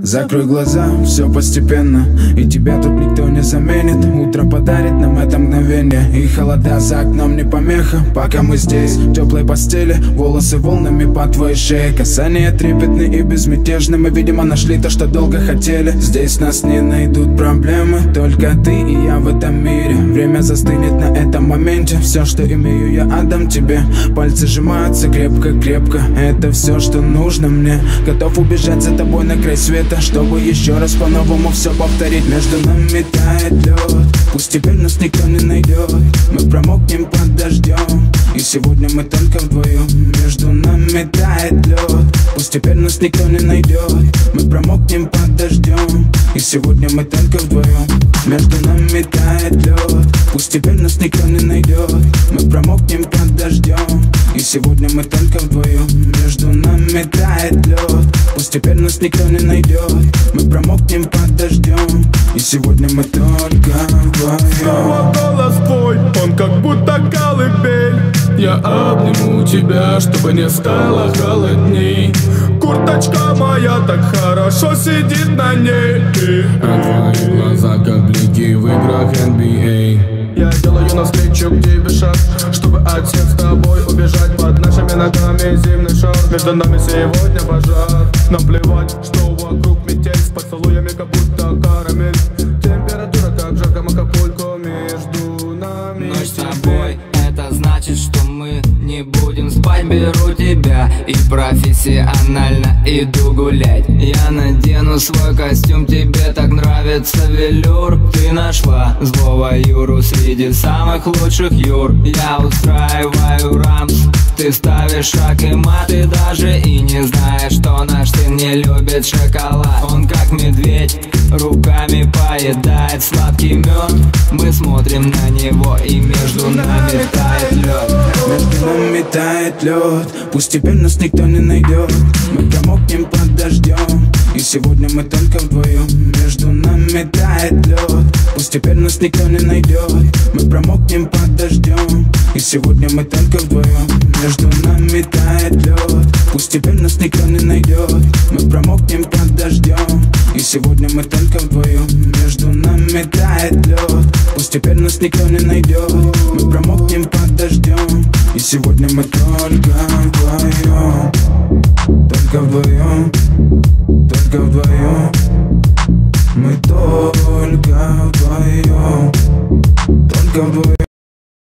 Закрой глаза, все постепенно, и тебя тут никто не заменит. Утро подарит нам это мгновение, и холода за окном не помеха. Пока мы здесь, в теплой постели, волосы волнами по твоей шее. Касания трепетны и безмятежны, мы, видимо, нашли то, что долго хотели. Здесь нас не найдут проблемы, только ты и я в этом мире. Время застынет на этом моменте, все, что имею, я отдам тебе. Пальцы сжимаются крепко-крепко, это все, что нужно мне. Готов убежать за тобой на край света, чтобы еще раз по-новому все повторить. Между нами тает лед, пусть теперь нас никто не найдет. Мы промокнем под дождем, и сегодня мы только вдвоем. Между нами тает лед, пусть теперь нас никто не найдет. Мы промокнем под дождем, и сегодня мы только вдвоем. Между нами тает лед, пусть теперь нас никто не найдет. Мы промокнем под дождем, и сегодня мы только вдвоем. Между нами тает лед, пусть теперь нас никто не найдет. Мы промокнем под дождем, и сегодня мы только вдвоем. Снова голос твой, он как будто колыбель. Я обниму тебя, чтобы не стало холодней. Курточка моя так хорошо сидит на ней. А твои глаза как блики в играх NBA. Я делаю навстречу к тебе шаг, чтобы от всех с тобой убежать. Под нашими ногами зимний шар, между нами сегодня пожар. Нам плевать, что вокруг метель, с поцелуями как будто карамель. Температура как жарко Акапулько, между нами. Ночь с тобой, это значит, что мы не будем спать. Беру тебя и профессионально иду гулять. Я надену свой костюм, тебе так нравится велюр. Ты нашла злого Юру среди самых лучших Юр. Я устраиваю рамс, ты ставишь шаг и мат. Ты даже и не знаешь, что наш сын не любит шоколад. Он как медведь, руками поедает сладкий мед. Мы смотрим на него, и между нами тает лед. Между нами тает лед, пусть теперь нас никто не найдет. Мы промокнем под дождем, и сегодня мы только вдвоем. Между нами тает лед, пусть теперь нас никто не найдет. Мы промокнем под дождем, и сегодня мы только вдвоем. Между нами тает лед, пусть теперь нас никто не найдет. Мы промокнем под дождем, и сегодня мы только вдвоем. Между нами тает лед, пусть теперь нас никто не найдет. Мы промокнем под дождем, и сегодня мы только вдвоем. Только вдвоем, только вдвоем. Мы только вдвоем, только вдвоем.